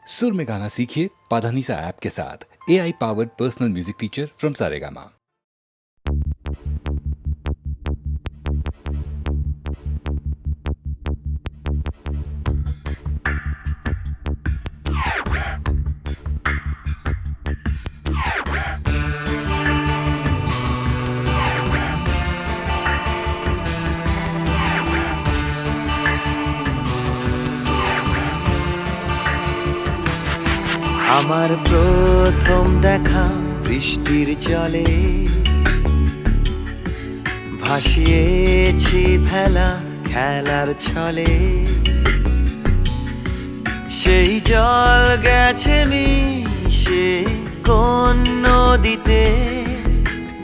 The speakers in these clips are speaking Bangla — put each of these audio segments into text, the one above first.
सुर में गाना सीखिए पाधानीसा ऐप के साथ। AI powered personal music teacher from Saregama. আমার প্রথম দেখা বৃষ্টির জলে ভাসিয়েছি ভেলা খেলার ছলে, সেই জল গেছে মিশে কোন নদীতে,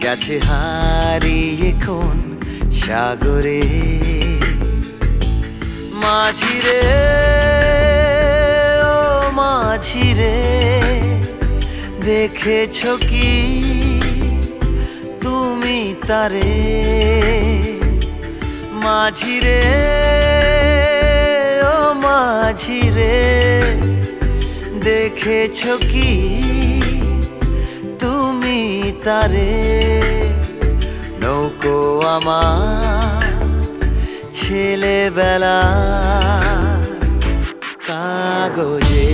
গেছে হারিয়ে কোন সাগরে। মাঝিরে ও মাঝিরে, দেখেছো কি তুমি তারে? মাঝিরে ও মাঝিরে, দেখেছো কি তুমি তারে? নৌকো আমার ছেলেবেলা কাগজে,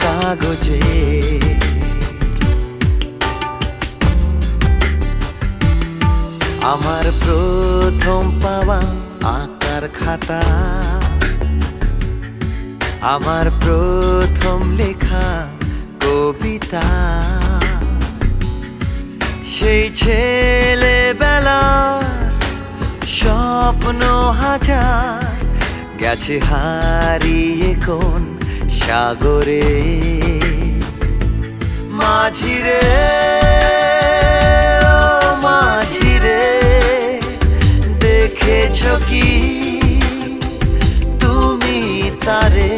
কাগজে। আমার প্রথম পাওয়া আঁকার খাতা, আমার প্রথম লেখা কবিতা, সেই ছেলেবেলা স্বপ্ন হাজার, গেছে হারিয়ে কোন সাগরে। মাঝিরে ও মাঝিরে, দেখেছো কি তুমি তারে?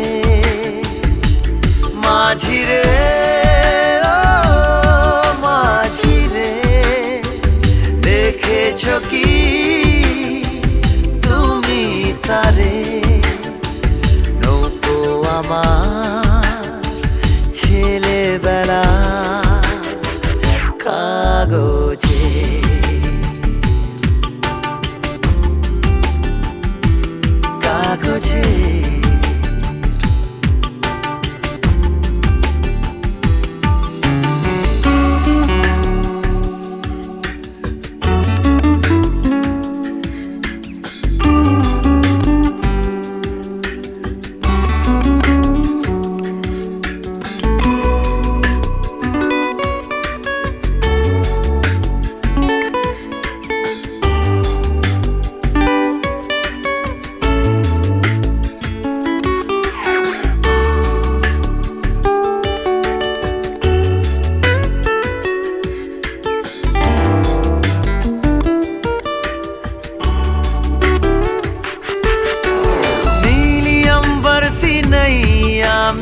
মাঝিরে ও মাঝিরে, দেখেছো কি তুমি তারে? নৌকো আমার ছেলেবেলা কাগজে, কাগজে।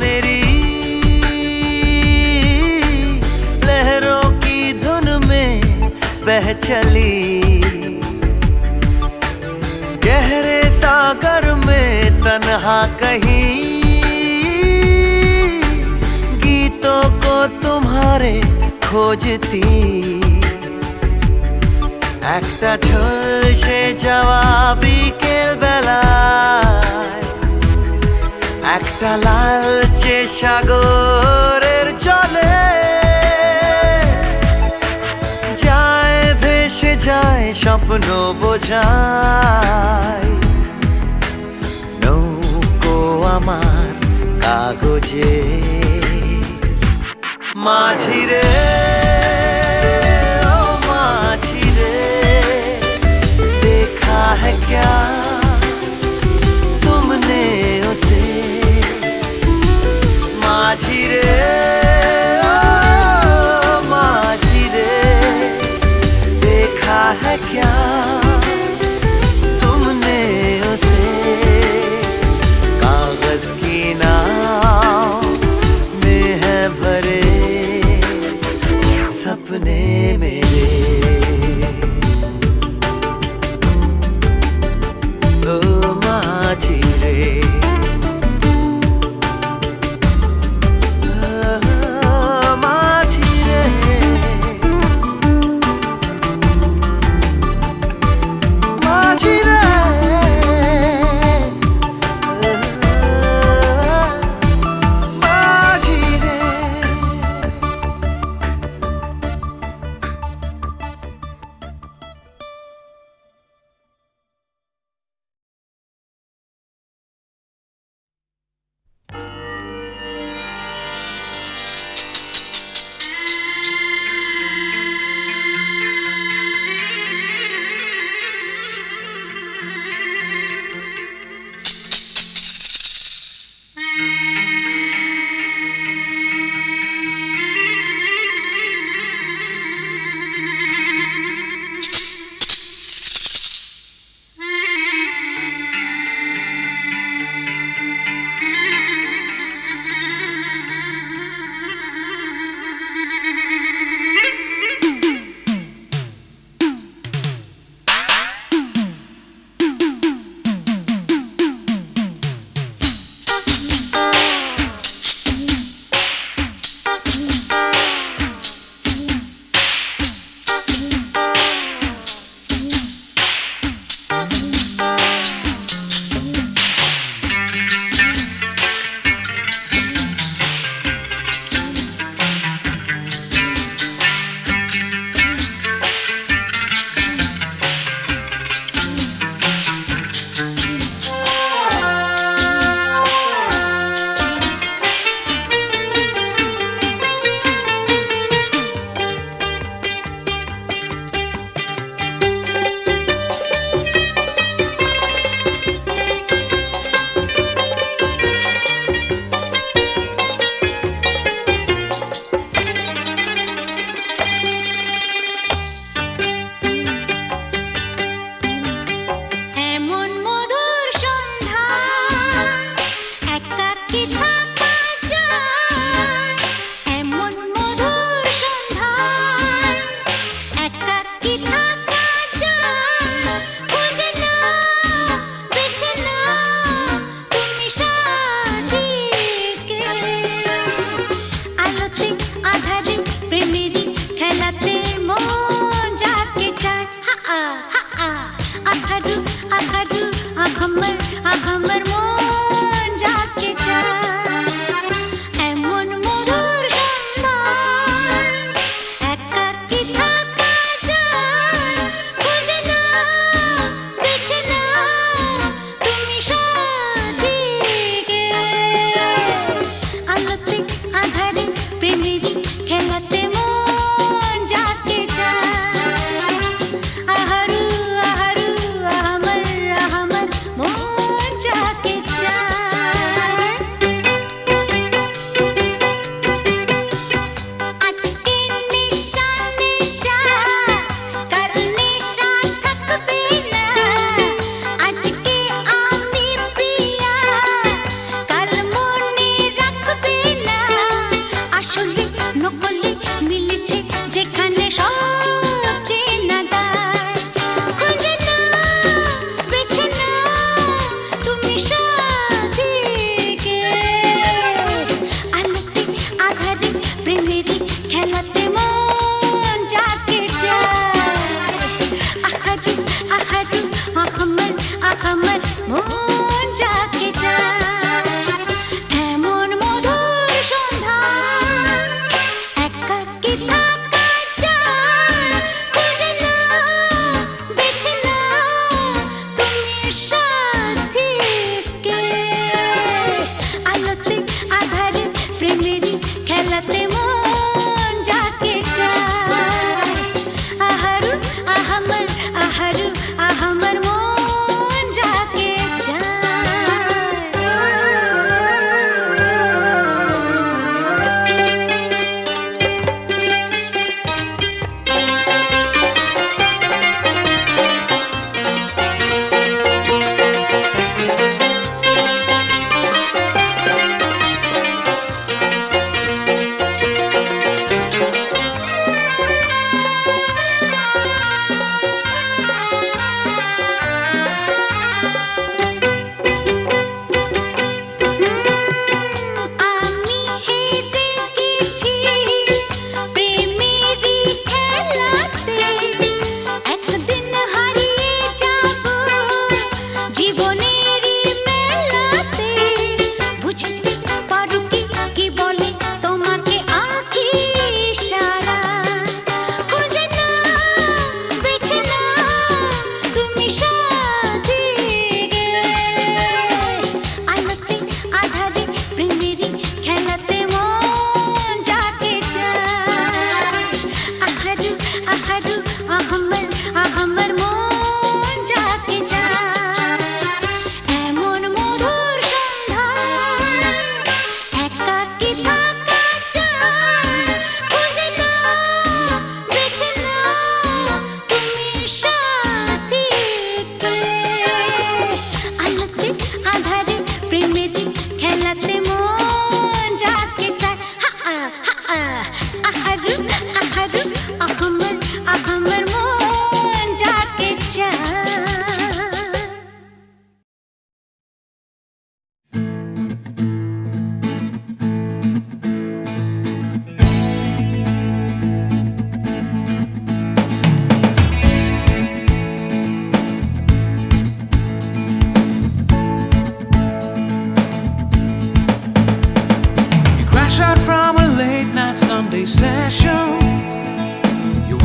मेरी लहरों की धुन में बह चली, गहरे सागर में तन्हा कहीं, गीतों को तुम्हारे खोजती। একটা ঝলসে যাওয়া বিকেল বেলায়, একটা লালচে সাগরের জলে, যায় ভেসে যায় স্বপ্ন বোঝায়। নৌকো আমার কাগজে, মাঝিরে ও মাঝিরে, देखा है क्या तुमने उसे? মাঝিরে ও মাঝিরে, देखा है क्या तुमने उसे? कागज की नाव में है भरे सपने मेरे।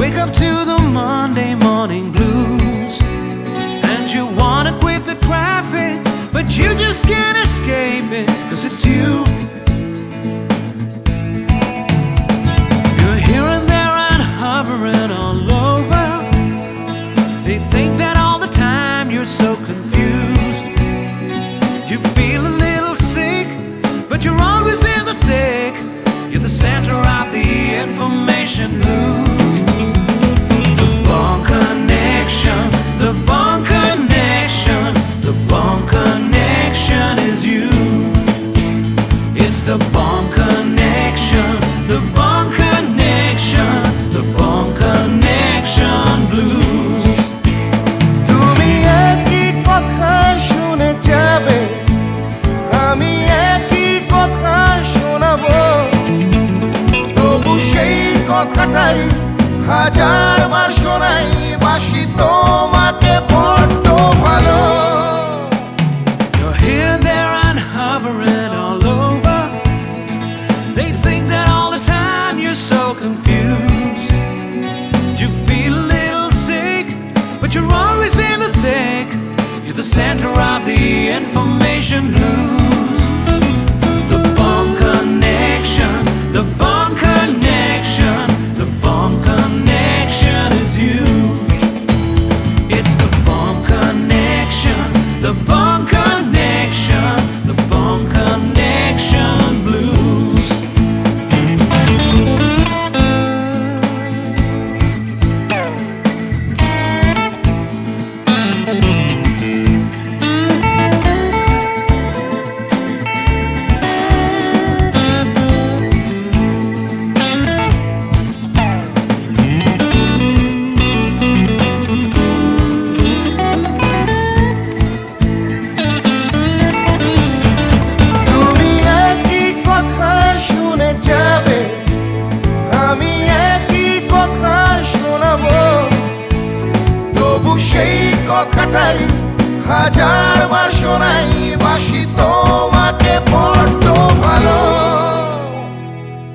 wake up to the Monday morning blues, and you wanna quit the traffic, but you just can't escape it, 'cause it's you. You're here and there and hovering all over. They think that all the time you're so confused. You feel a little sick, but you're always in the thick. You're the center of the information news. The Bond Connection, the Bond Connection, the Bond Connection is you. It's the Bond Connection, the Bond Connection, the Bond Connection blues. তুমি একই কথা শুনে যাবে, আমি একই কথা শোনাবো, তবু সেই কথাটাই হাজারবার শোনাই, বাসি তোমাকে বড্ড ভালো। You're here, there, and hovering all over. They think that all the time you're so confused. You feel a little sick, but you're always in the thick. You're the center of the information news. The Bond Connection, the Bond Connection, the Bond Connection is you. It's the Bond Connection, the Bond Connection, the Bond Connection blues. তুমি একই কথা শুনে যাবে, আমি একই কথা শোনাবো, তবু সেই কথাটাই হাজারবার শোনাই, বাসি তোমাকে বড্ড ভালো।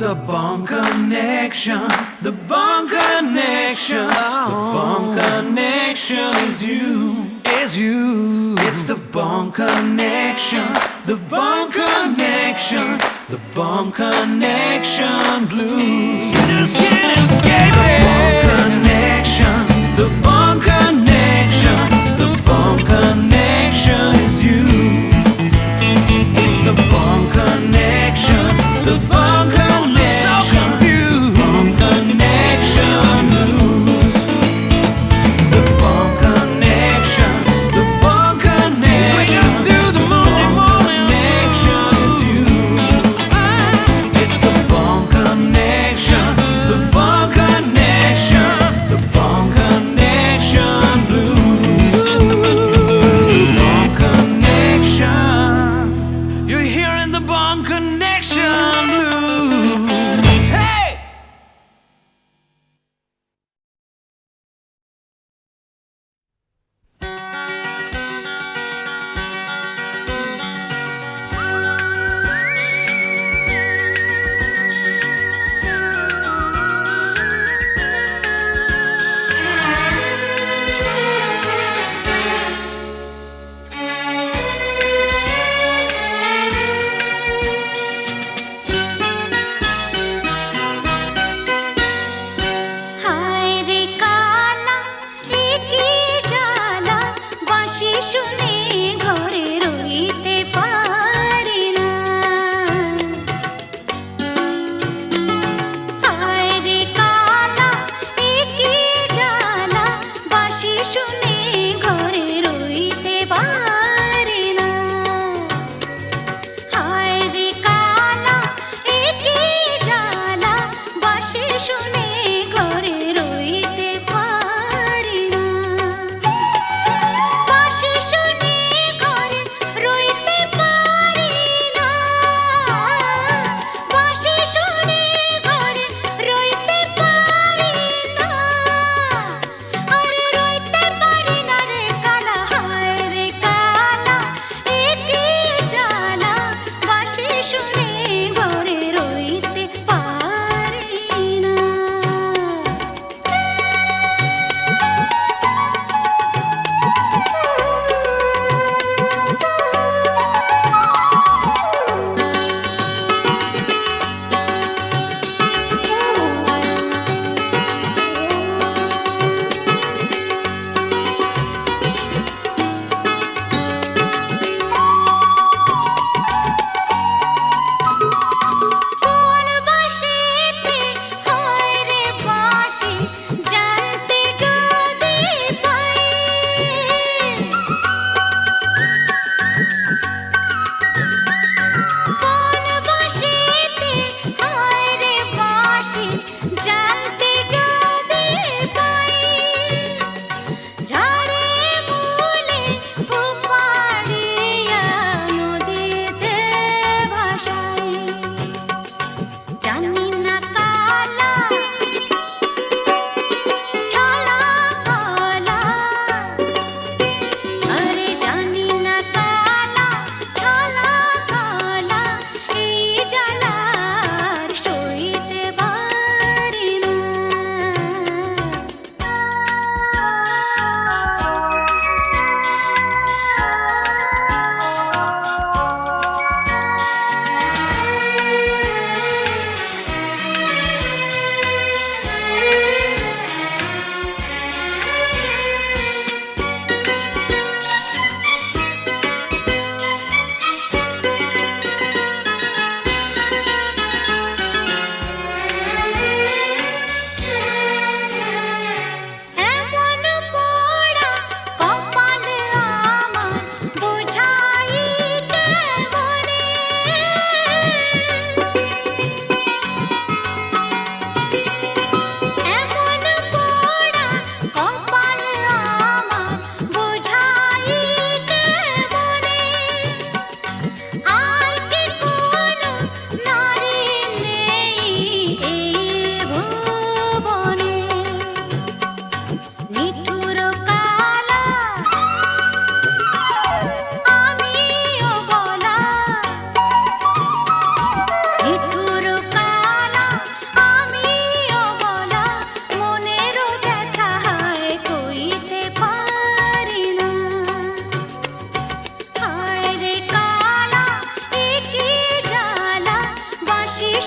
The Bond Connection, the Bond Connection, the Bond Connection is you, is you. It's the Bond Connection, the Bond Connection, the Bond Connection blues. You just can't escape it. The Bond Connection, the Bond Connection, the Bond Connection is you. It's the Bond Connection, the Bond Connection, Bond Connection blues. The Bond Connection, the Bond Connection, wake up to the Monday morning connection is you. It's the Bond Connection, the Bond Connection, the Bond Connection.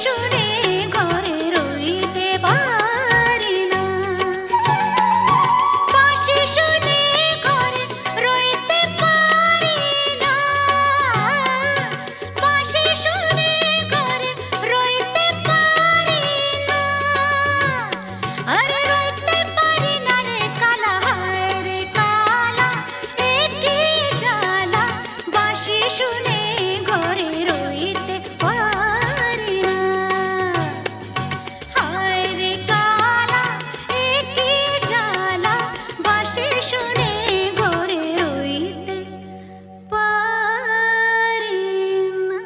শুনে ঘরে রইতে পারি না, বাঁশি শুনে ঘরে রইতে পারি না, বাঁশি শুনে ঘরে রইতে পারি না, আরে রইতে পারি না রে কালা, হায় রে কালা, এ কি জ্বালা, বাঁশি শুনে ঘরে রইতে পারি না, হায় রে কালা, এ কি জ্বালা, বাঁশি শুনে ঘরে রইতে পারি না।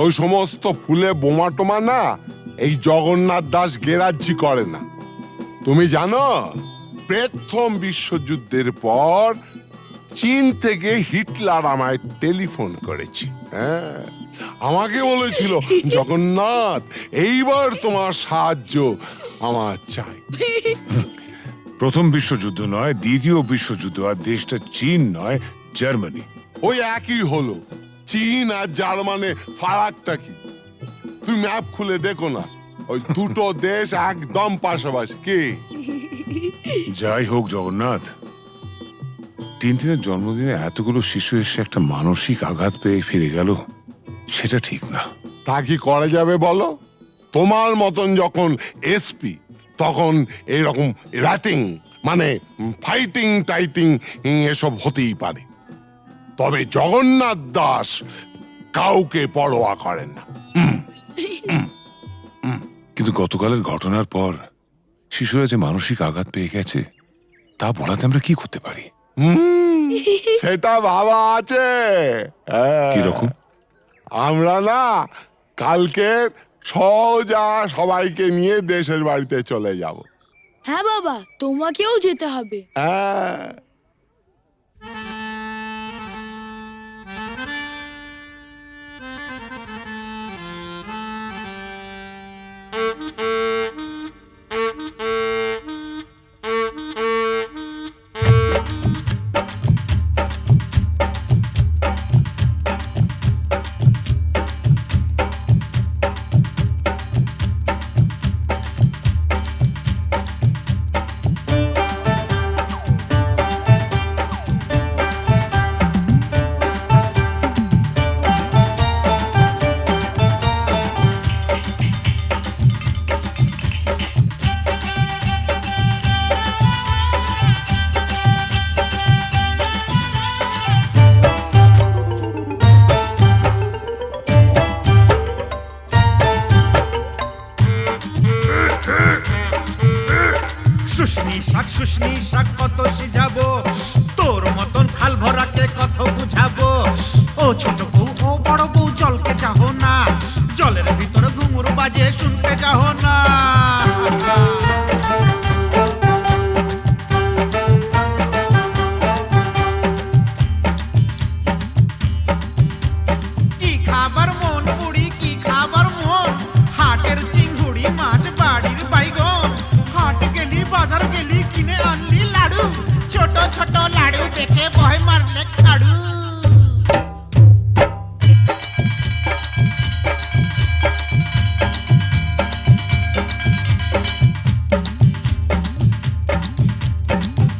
ওই সমস্ত ফুলে বোমা টোমা না এই জগন্নাথ দাস গেরাজ্জি করে না। তুমি জানো প্রথম বিশ্বযুদ্ধের পর চীন থেকে হিটলার আমায় টেলিফোন করেছি। হ্যাঁ, আমাকে বলেছিল জগন্নাথ এইবার তোমার সাহায্য আমার চাই। প্রথম বিশ্বযুদ্ধ নয়, দ্বিতীয় বিশ্বযুদ্ধ, আর দেশটা চীন নয়, জার্মানি। ওই একই হলো, চীন আর জার্মানে ফারাকটা কি? তুমি ম্যাপ খুলে দেখো না, ওই দুটো দেশ একদম পাশাপাশি। কি যাই হোক জগন্নাথ, টিনটিনের জন্মদিনে এতগুলো শিশু এসে একটা মানসিক আঘাত পেয়ে ফিরে গেল, সেটা ঠিক না। তা কি করা যাবে বলো? তোমার মতন যখন এসপি তখন এইরকম র্যাটিং মানে ফাইটিং টাইটিং এসব হতেই পারে, তবে জগন্নাথ দাস কাউকে পরোয়া করেন না। কিন্তু গতকালের ঘটনার পর শিশুরা যে মানসিক আঘাত পেয়ে গেছে, তা বলাতে আমরা কি করতে পারি? সেটা ভাবা আছে। কিরকম? আমরা না কালকে সোজা সবাইকে নিয়ে দেশের বাড়িতে চলে যাব। হ্যাঁ বাবা, তোমাকেও যেতে হবে। হ্যাঁ, শুশনি শাক কত সিজাবো, তোর মতন খাল ভরাকে কত বুঝাবো। ও ছোট বউ ও বড় বউ জলকে চাহো না, জলের ভিতরে ঘুঙুর বাজে শুনতে চাহো না। ছোট লাড়ু দেখে ভয় মারলে খাড়ু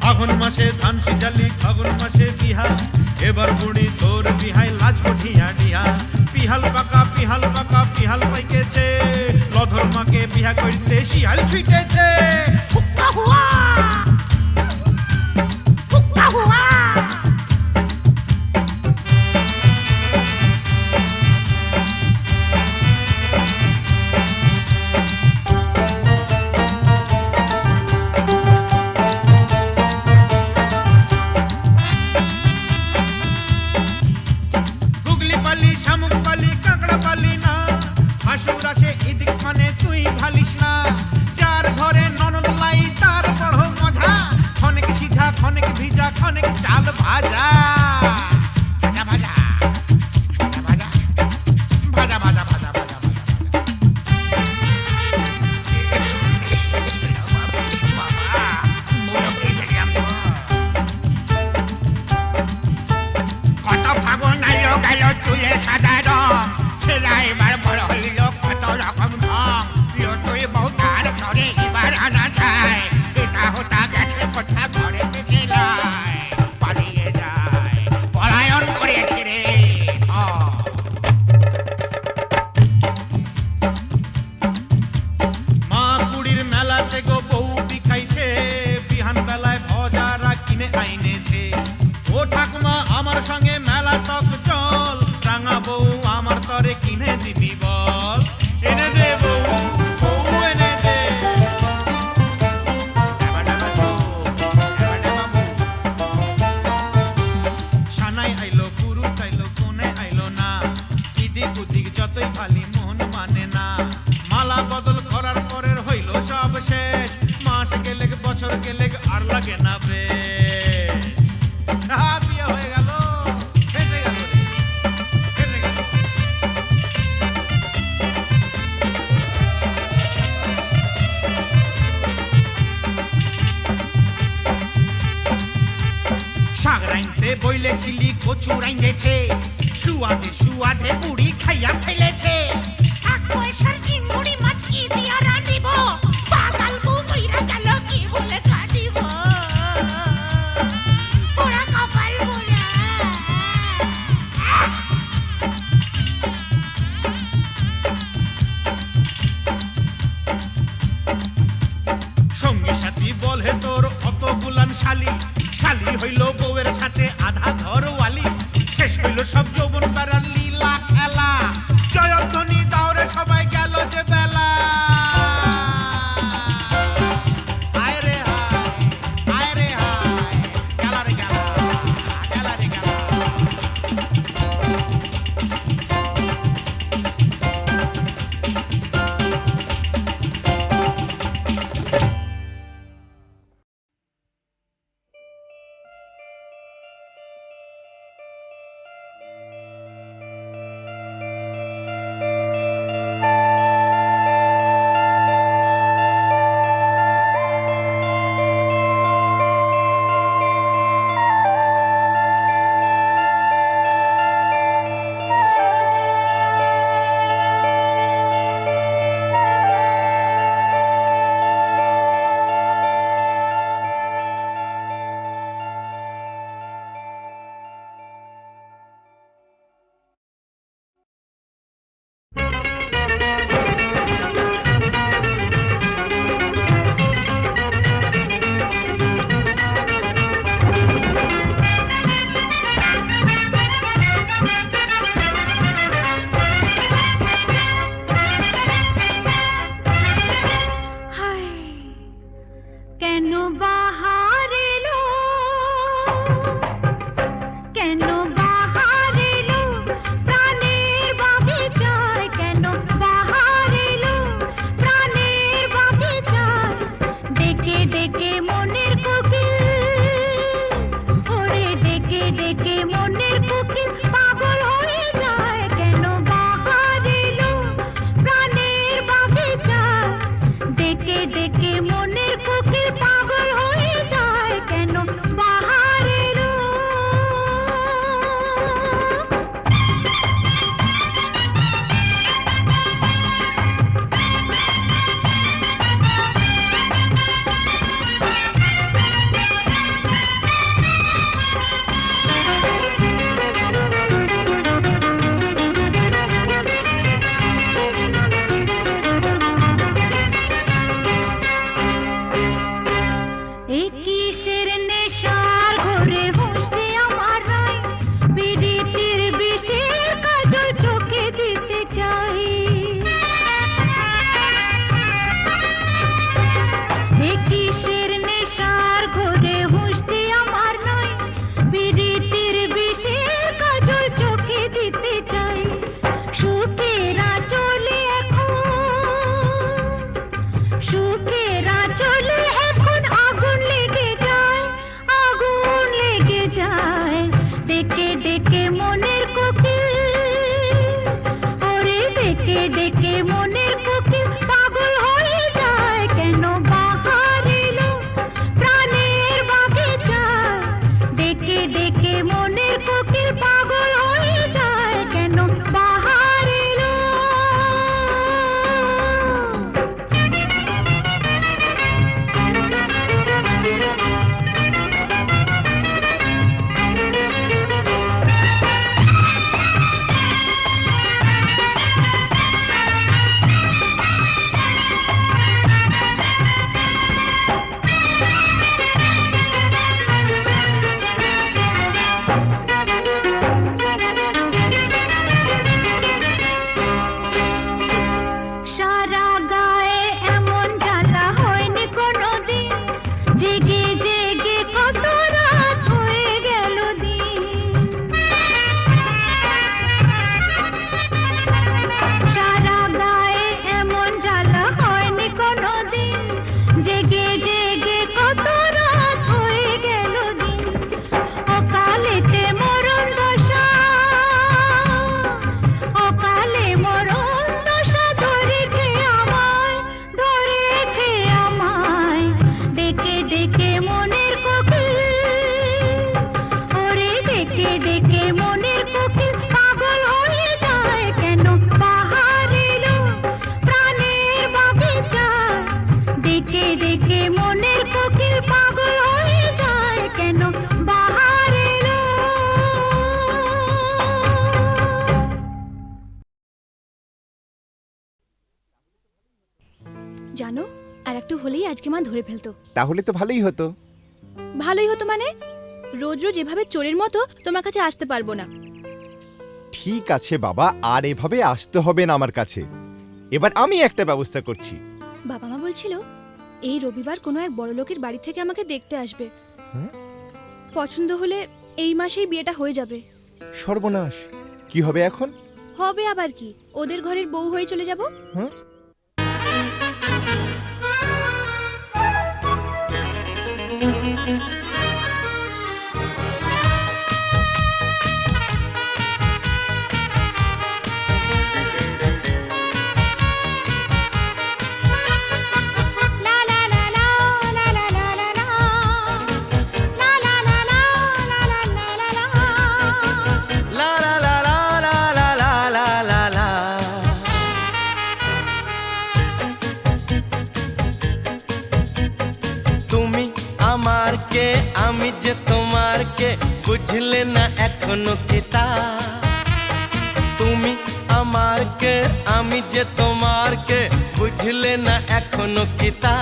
আগুন মাসে ধান সিজালি ফাগুন মাসে বিহা এবার বুড়ি তোর বিহাই লাজ কঠিয়া ডিহা পিহাল পাকা পিহাল পাইকেছে লধর মাকে বিহা করতে শিয়াল ছুটেছে হুক্কা হুয়া হুক্কা হুয়া গুগলি পালি শামুক পালি কাঁকড়া পালি না হাসুর আসে এদিক মানে তুই ভালিস না যার ঘরে ননদ লাই তার বড় মজা খনেক সিঝা খনেক ভিজা খনেক চাল ভাজা ভাজা ভাজা ভাজা ভাজা ভাজা ভাজা ভাজা কত ফাগুন আইলো গেল চুলে সাদা রং ছেলা এবার বড় হইল কত রকম ঢং তুই বউ তার ঘরে এবার আনা যায় এটা হতা গেছে কোথা ঘরে ছেলায় পালিয়ে যায় পলায়ন করেছে রে মা কুড়ির মেলাতে গো বউ বিখাইছে বিহান বেলায় ভজারা কিনে আইনেছে ও ঠাকুমা আমার সঙ্গে মেলা তক চল রাঙা বউ আমার তরে কিনে দিবি বল এনে দে বউ বউ এনে দে ডাবা ডাবা চো, ডাবা ডাবা বউ। সানাই আইলো পুরুষ আইলো কোনে আইলো না ইদিক উদিক যতই খালি মন মানে না মালা বদল করার পরের হইল সব শেষ মাস গেলে বছর গেলে আর লাগে না বেশ বিয়ে হয়ে গেল ফেসে গেল রে, ফেসে গেল। শাক রাইনতে বইলেছিলি কচু রাইন্দেছে সুয়াদে সুয়াদে বুড়ি খাইয়া ফেলেছে এক পয়সার চিংড়ি মাছ কি দিয়া রাঁধিব পাগাল বউ মইরা গেল কি বলে কাঁদিব পোড়া কপাল পোড়া সঙ্গী সাথী বলে তোর অত গুলান শালি শালি হইল বউয়ের সাথে আধা ঘরওয়ালি শেষ হইল সব যৌবন বেড়ার লীলা খেলা জয়ধ্বনি দাওরে সবাই গেল যে বেলা আয় রে হায় গেলা রে গেলা গেলা রে গেলা জানো, আর একটু হলেই আজকে মা ধরে ফেলতো। তাহলে তো ভালোই হতো। ভালোই হতো মানে? রোজ রোজ এভাবে চোরের মতো তোমার কাছে আসতে পারবো না। ঠিক আছে বাবা, আর এভাবে আসতে হবে না আমার কাছে। এবার আমি একটা ব্যবস্থা করছি। বাবা মা বলছিল এই রবিবার কোনো এক বড় লোকের বাড়ি থেকে আমাকে দেখতে আসবে। হ্যাঁ? পছন্দ হলে এই মাসেই বিয়েটা হয়ে যাবে। সর্বনাশ, কি হবে এখন? হবে আবার কি, ওদের ঘরের বউ হয়ে চলে যাব। হ্যাঁ? লা লা লা লা লা লা লা লা লা লা। তুমি আমার কে, আমি যে তোমার কে, বুঝলে না এখনো কি তা? তুমি আমার কে, আমি যে তোমার কে, বুঝলে না এখনো কি তা?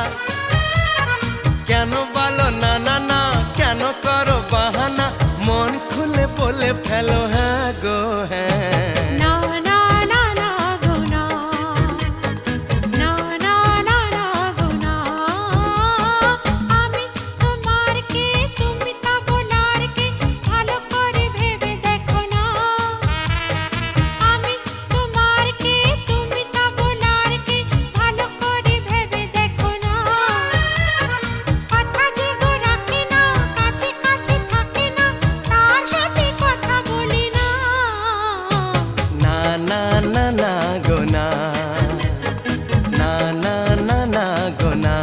কেন বলো না না না, কেন করো বাহানা, মন খুলে বলে ফেলো হ্যাঁ গো হ্যাঁ। না না না না গো না, না না না না গো না। আমি তোমার কে, তুমি তা বলার কে, ভালো করে ভেবে দেখো না। আমি তোমার কে, তুমি তা বলার কে, ভালো করে ভেবে দেখো না। কথা যে গো রাখি না, কাছে কাছে থাকি না, তার সাথে কথা বলি না। না না না না গো না, না না না না গো না।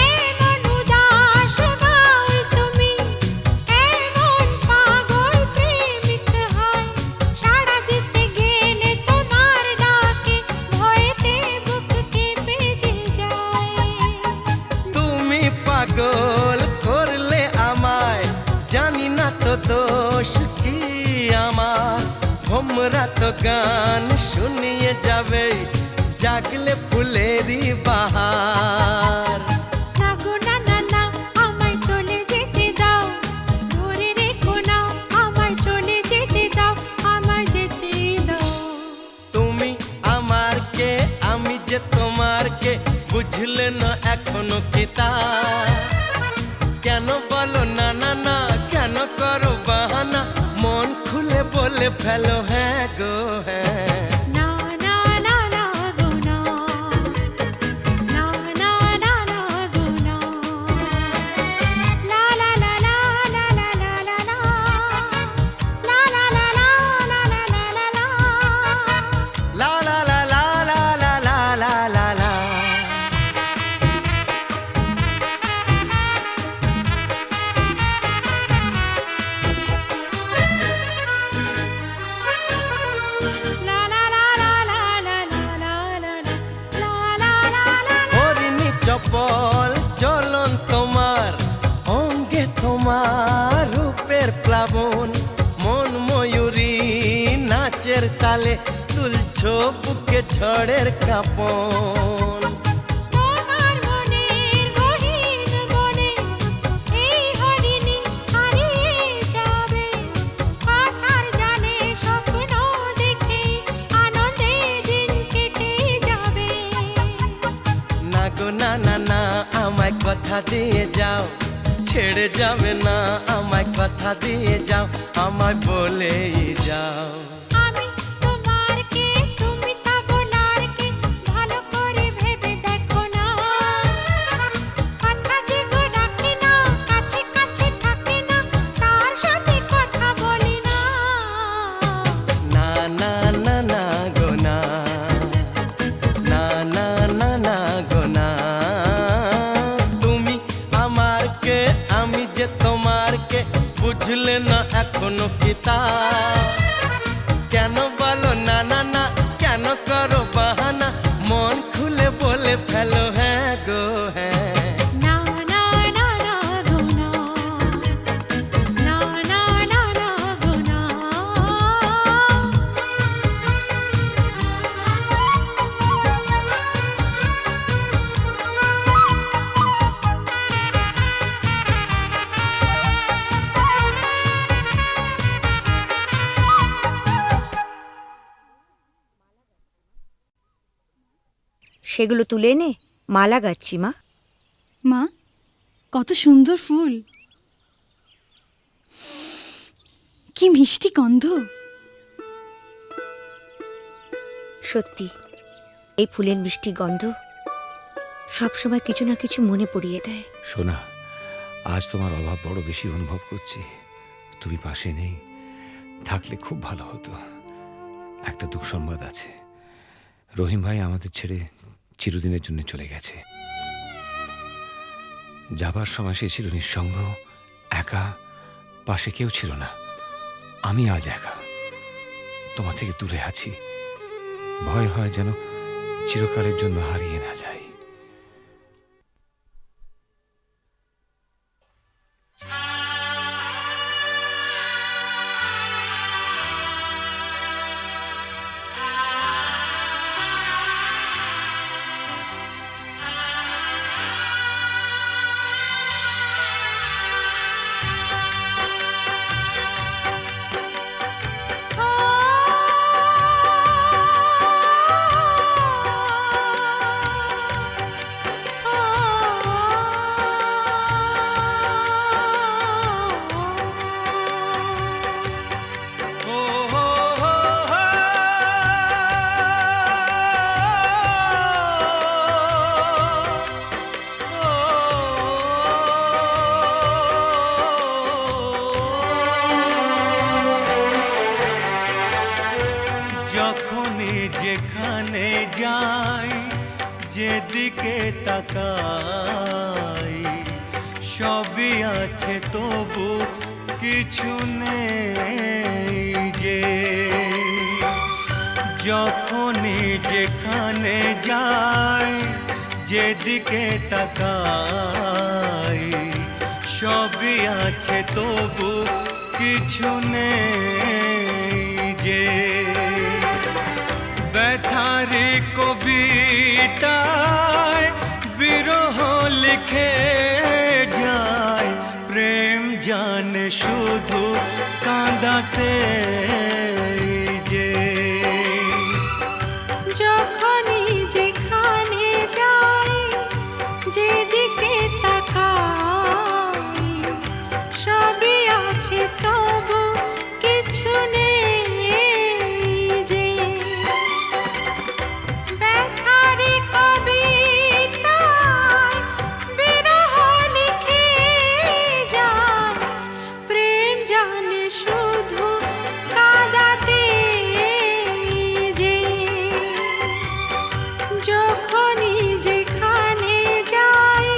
এমন উদাস বল তুমি, এমন পাগল প্রেমিক হয়, সাড়া দিতে গেলে তোমার ডাকে, ভয়েতে বুক কেঁপে যে যায়। তুমি পাগল করলে আমায়, জানি না তো দোষ কি আমার। ভোমরা তো গান শুনিয়ে যাবে, জাগলে ফুলেরই বাহার। না গো না না না, আমায় চলে যেতে দাও, ধরে রেখো না, আমায় চলে যেতে দাও, আমায় যেতে দাও। তুমি আমার কে, আমি যে তোমার কে, বুঝলে না এখনো কি তা? কেন বলো না না না, কেন করো বাহানা, মন খুলে বলে ফেলো হ্যাঁ গো হ্যাঁ। না না না না গো না, না না না না গো না। লা লা লা লা লা লা লা লা লা, লা লা লা লা লা লা লা লা লা। লা লা লা লা লা লা লা লা লা লা। লা লা লা লা লা লা লা লা লা লা লা লা লা। হরিণী চপল চলন তোমার, অঙ্গে তোমার রূপের প্লাবন, মন ময়ূরী নাচের তালে, তুলছো বুকে ঝড়ের কাঁপন। তোমার মনের গহীন বনে এই হরিণী হারিয়ে যাবে, কথার জালে স্বপ্ন দেখে আনন্দে দিন কেটে যাবে। না গো না না না, আমায় কথা দিয়ে যাও, ছেড়ে যাবে না, আমায় কথা দিয়ে যাও, আমায় বলেই যাও। আমি তোমার কে, তুমি তা বলার কে, ভালো করে ভেবে দেখো না। কথা যে গো রাখি না, কাছে কাছে থাকি না, তার সাথে কথা বলি না। সেগুলো তুলে এনে মালা গাচ্ছি মা। মা, কত সুন্দর ফুল, কি মিষ্টি গন্ধ। সত্যি এই ফুলের মিষ্টি গন্ধ সবসময় কিছু না কিছু মনে পড়িয়ে দেয়। সোনা, আজ তোমার অভাব বড় বেশি অনুভব করছি। তুমি পাশে নেই, থাকলে খুব ভালো হতো। একটা দুঃসংবাদ আছে, রহিম ভাই আমাদের ছেড়ে চিরদিনের জন্য চলে গেছে। যাবার সময় সে ছিল নিঃসঙ্গ, একা, পাশে কেউ ছিল না। আমি আজ একা, তোমার থেকে দূরে আছি। ভয় হয় যেন চিরকালের জন্য হারিয়ে না যাই। যখনই যেখানে যাই, যেদিকে তাকাই, সবই আছে তবু কিছু নেই যে। যখনই যেখানে যাই, যেদিকে তাকাই, সবই আছে তবু কিছু নেই যে। ব্যথারি কবিতায় বিরহ লিখে যায়, প্রেম জানে শুধু কাঁদাতে যে। যখনই যেখানে যাই, যেদিকে তাকাই, সবই আছে তবু কিছু নেই যে। ব্যথারি কবিতায় বিরহ লিখে যায়, প্রেম জানে শুধু কাঁদাতে যে। যখনই যেখানে যাই,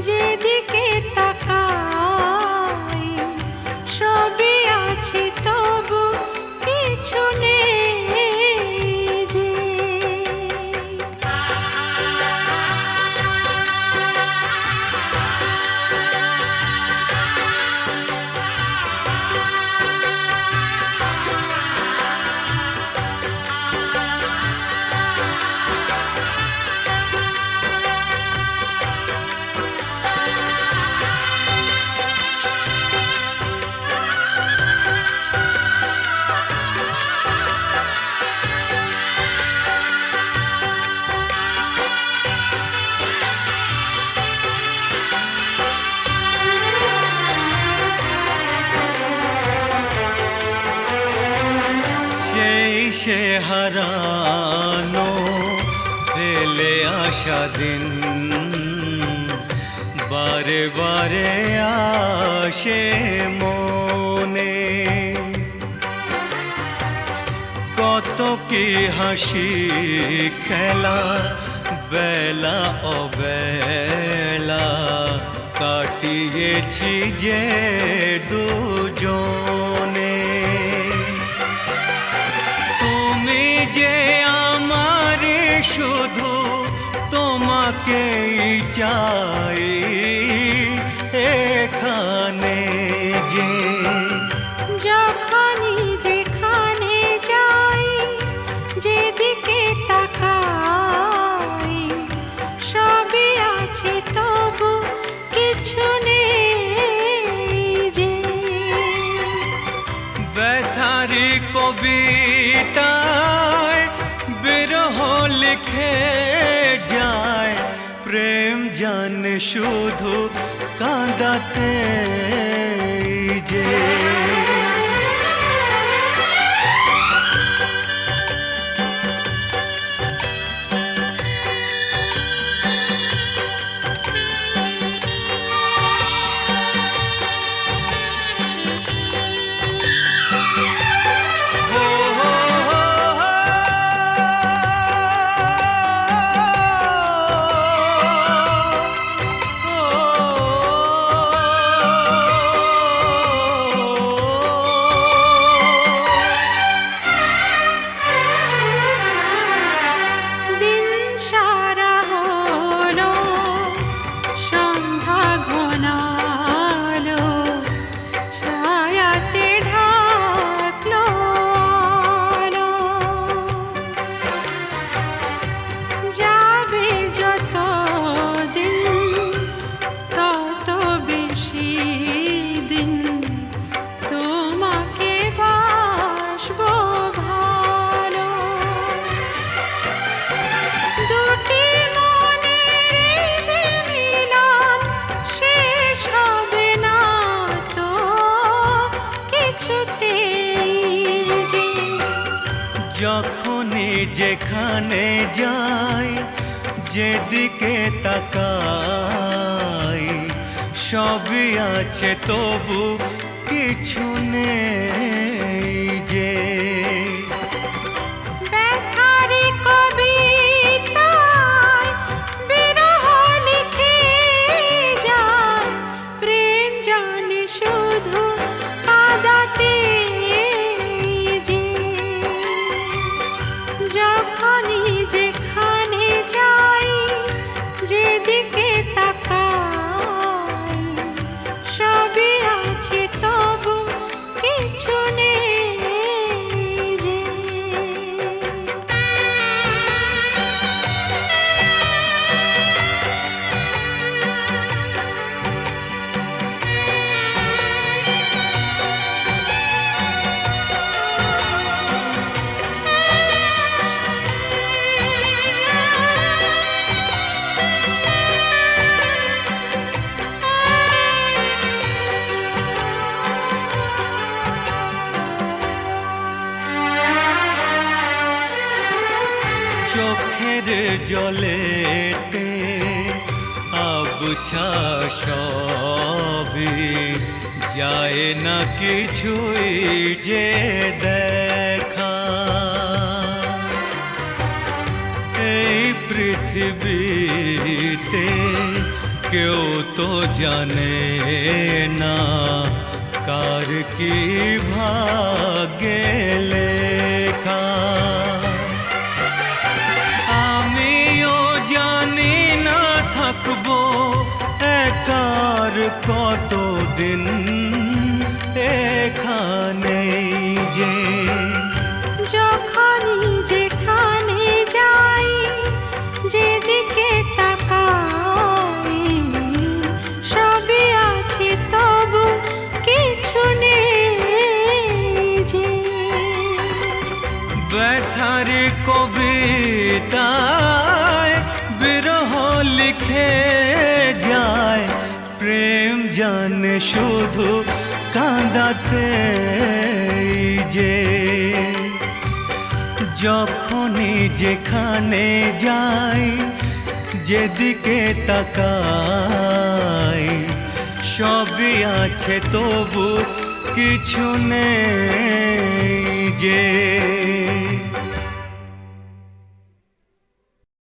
যেদিকে তাকাই, সবই আছে তবু কিছু নেই যে। সেই সে হারানো ফেলে আসা দিন, বারে বারে আসে মনে। কত কি হাসি খেলা, বেলা অবেলা কাটিয়েছি যে দুজনে। তুমি যে আমার শুধু, তোমাকেই চাই এখানে যে। যখনই যেখানে যাই, যেদিকে তাকাই, সবই আছে তবু কিছু নেই যে। ব্যথারি কবিতায় বিরহ লিখে যায় প্রেম জানে শুধু কাঁদাতে যে দিন সারা হলো সন্ধ্যা ঘনালো ছায়াতে ঢাকলো আলো। যাবে যত দিন তত বেশি দিন তোমাকে বাসবো ভালো। দুটি মনের যে মিলন শেষ হবে না তো কিছুতেই যে। যখনই যেখানে যাই যেদিকে তাকাই সবই আছে তবু কিছু নেই যে ব্যথারি কবিতায় বিরহ লিখে যায় প্রেম জানে শুধু কাঁদাতে যে। যখনই যেখানে যাই যেদিকে তাকাই সবই আছে তবু কিছু নেই যে। চোখের জলেতে আবছা সবই যায় না কিছুই যে দেখা। এই পৃথিবীতে কেউ তো জানে না কার কি ভাগ্যে লেখা। আমিও জানি না থাকবো একার কতদিন এখানে যে। যখনই যেখানে যাই যেদিকে তাকাই সবই আছে তবু কিছু নেই যে। ব্যথার কবিতায় বিরহ লিখে যায় প্রেম জানে শুধু কাঁদাতে যে। যখনই যেখানে যাই যেদিকে তাকাই সবই আছে তবু কিছু নেই যে।